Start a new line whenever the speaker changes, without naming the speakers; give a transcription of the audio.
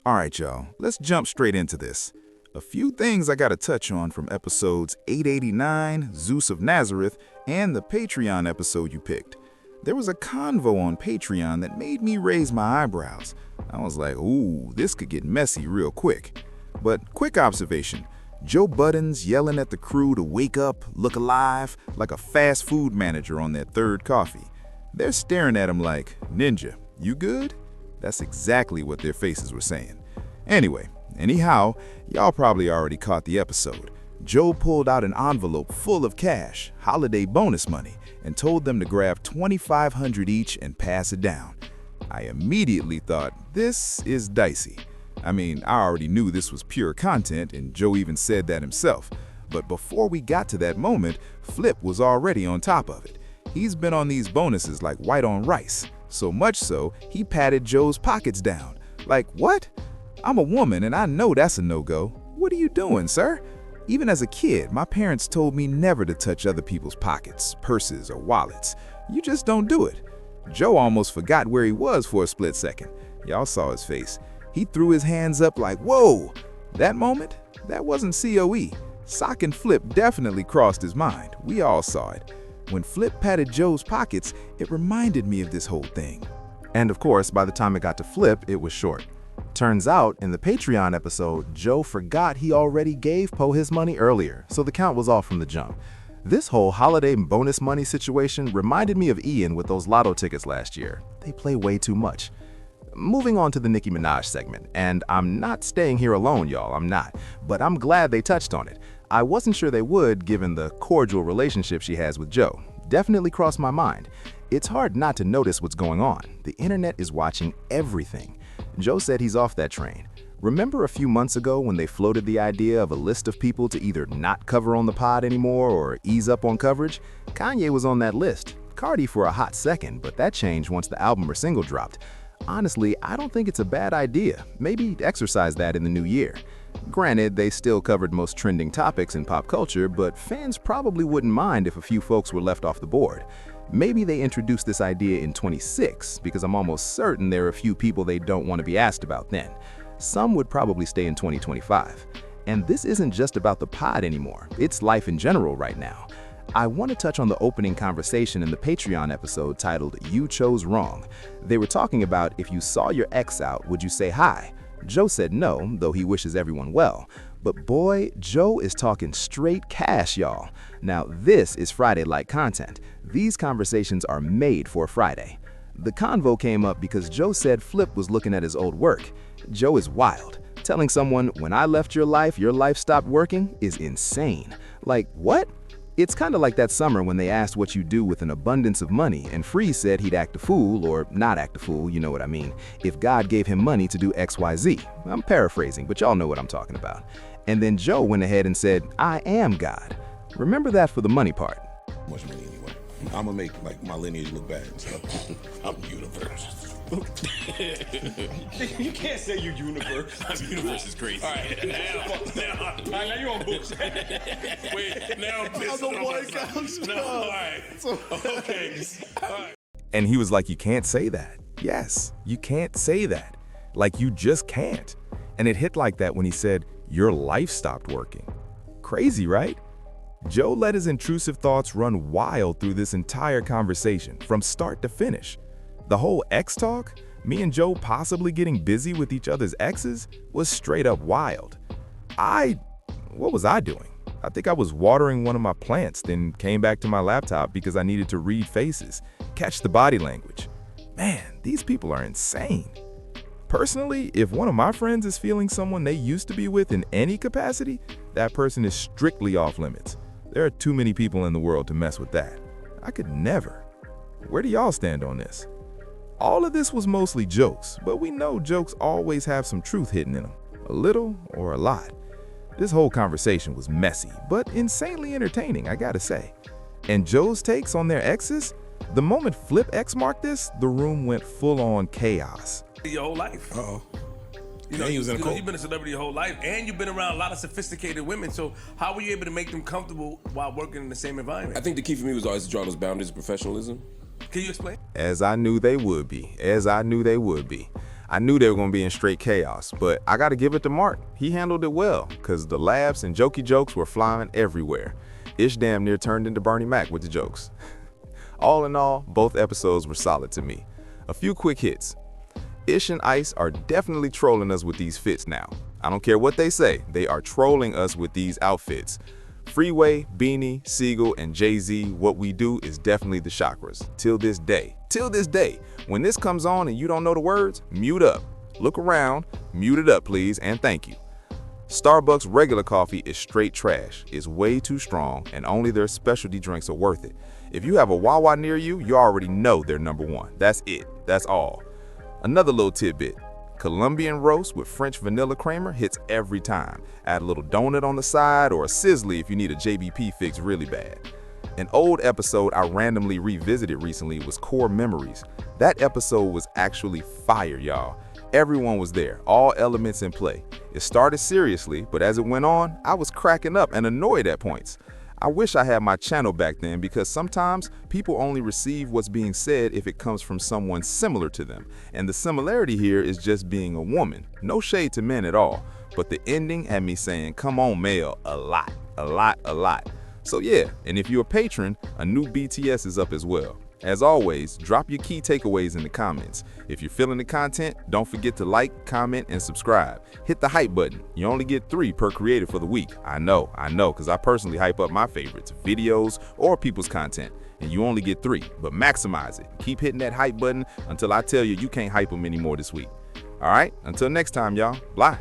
All right, y'all, let's jump straight into this. A few things I gotta touch on from episodes 889, Zeus of Nazareth, and the Patreon episode you picked. There was a convo on Patreon that made me raise my eyebrows. I was like, ooh, this could get messy real quick. But quick observation, Joe Budden's yelling at the crew to wake up, look alive, like a fast food manager on their third coffee. They're staring at him like, "Ninja, you good?" That's exactly what their faces were saying. Anyhow, y'all probably already caught the episode. Joe pulled out an envelope full of cash, holiday bonus money, and told them to grab $2,500 each and pass it down. I immediately thought, this is dicey. I mean, I already knew this was pure content, and Joe even said that himself. But before we got to that moment, Flip was already on top of it. He's been on these bonuses like white on rice. So much so, he patted Joe's pockets down. Like, what? I'm a woman and I know that's a no-go. What are you doing, sir? Even as a kid, my parents told me never to touch other people's pockets, purses, or wallets. You just don't do it. Joe almost forgot where he was for a split second. Y'all saw his face. He threw his hands up like, whoa! That moment? That wasn't COE. Sock and Flip definitely crossed his mind. We all saw it. When Flip patted Joe's pockets, it reminded me of this whole thing.
And of course, by the time it got to Flip, it was short. Turns out, in the Patreon episode, Joe forgot he already gave Poe his money earlier, so the count was off from the jump. This whole holiday bonus money situation reminded me of Ian with those lotto tickets last year. They play way too much. Moving on to the Nicki Minaj segment, and I'm not staying here alone, y'all, I'm not, but I'm glad they touched on it. I wasn't sure they would, given the cordial relationship she has with Joe. Definitely crossed my mind. It's hard not to notice what's going on. The internet is watching everything. Joe said he's off that train. Remember a few months ago when they floated the idea of a list of people to either not cover on the pod anymore or ease up on coverage? Kanye was on that list. Cardi for a hot second, but that changed once the album or single dropped. Honestly, I don't think it's a bad idea. Maybe exercise that in the new year. Granted, they still covered most trending topics in pop culture, but fans probably wouldn't mind if a few folks were left off the board. Maybe they introduced this idea in 26, because I'm almost certain there are a few people they don't want to be asked about then. Some would probably stay in 2025. And this isn't just about the pod anymore, it's life in general right now. I want to touch on the opening conversation in the Patreon episode titled You Chose Wrong. They were talking about if you saw your ex out, would you say hi? Joe said no, though he wishes everyone well. But boy, Joe is talking straight cash, y'all. Now this is Friday-like content. These conversations are made for Friday. The convo came up because Joe said Flip was looking at his old work. Joe is wild. Telling someone, when I left your life stopped working, is insane. Like, what? It's kind of like that summer when they asked what you do with an abundance of money, and Freeze said he'd act a fool, or not act a fool, you know what I mean, if God gave him money to do XYZ. I'm paraphrasing, but y'all know what I'm talking about. And then Joe went ahead and said, I am God. Remember that for the money part.
Much money anyway. I'm gonna make like my lineage look bad and stuff. I'm universe.
You can't say you're universe.
Universe is crazy.
All right, now you're on bullshit.
Wait, now I'm pissed off. No, all right. Okay. All right.
And he was like, you can't say that. Yes, you can't say that. Like, you just can't. And it hit like that when he said, your life stopped working. Crazy, right? Joe let his intrusive thoughts run wild through this entire conversation, from start to finish. The whole ex talk, me and Joe possibly getting busy with each other's exes, was straight up wild. What was I doing? I think I was watering one of my plants, then came back to my laptop because I needed to read faces, catch the body language. Man, these people are insane. Personally, if one of my friends is feeling someone they used to be with in any capacity, that person is strictly off limits. There are too many people in the world to mess with that. I could never. Where do y'all stand on this? All of this was mostly jokes, but we know jokes always have some truth hidden in them, a little or a lot. This whole conversation was messy, but insanely entertaining, I gotta say. And Joe's takes on their exes? The moment Flip X marked this, the room went full-on chaos.
Your whole life.
Uh-oh.
You know,
And he was in a cult.
you've been a celebrity your whole life, and you've been around a lot of sophisticated women. So how were you able to make them comfortable while working in the same environment?
I think the key for me was always to draw those boundaries of professionalism.
Can you explain?
As I knew they would be.
I knew they were going to be in straight chaos, but I got to give it to Mark. He handled it well, because the laughs and jokey jokes were flying everywhere. Ish damn near turned into Bernie Mac with the jokes. All in all, both episodes were solid to me. A few quick hits. Ish and Ice are definitely trolling us with these fits now. I don't care what they say, they are trolling us with these outfits. Freeway, Beanie, Siegel, and Jay-Z, what we do is definitely the chakras. Till this day. Till this day. When this comes on and you don't know the words, mute up. Look around, mute it up please, and thank you. Starbucks regular coffee is straight trash. It's way too strong, and only their specialty drinks are worth it. If you have a Wawa near you, you already know they're number one. That's it. That's all. Another little tidbit. Colombian roast with French vanilla creamer hits every time. Add a little donut on the side or a sizzly if you need a JBP fix really bad. An old episode I randomly revisited recently was Core Memories. That episode was actually fire, y'all. Everyone was there, all elements in play. It started seriously, but as it went on, I was cracking up and annoyed at points. I wish I had my channel back then because sometimes people only receive what's being said if it comes from someone similar to them. And the similarity here is just being a woman. No shade to men at all. But the ending had me saying, come on, male, a lot, a lot, a lot. So yeah, and if you're a patron, a new BTS is up as well. As always, drop your key takeaways in the comments. If you're feeling the content, don't forget to like, comment, and subscribe. Hit the hype button. You only get 3 per creator for the week. I know, because I personally hype up my favorites, videos, or people's content. And you only get 3, but maximize it. Keep hitting that hype button until I tell you you can't hype them anymore this week. All right, until next time, y'all. Bye.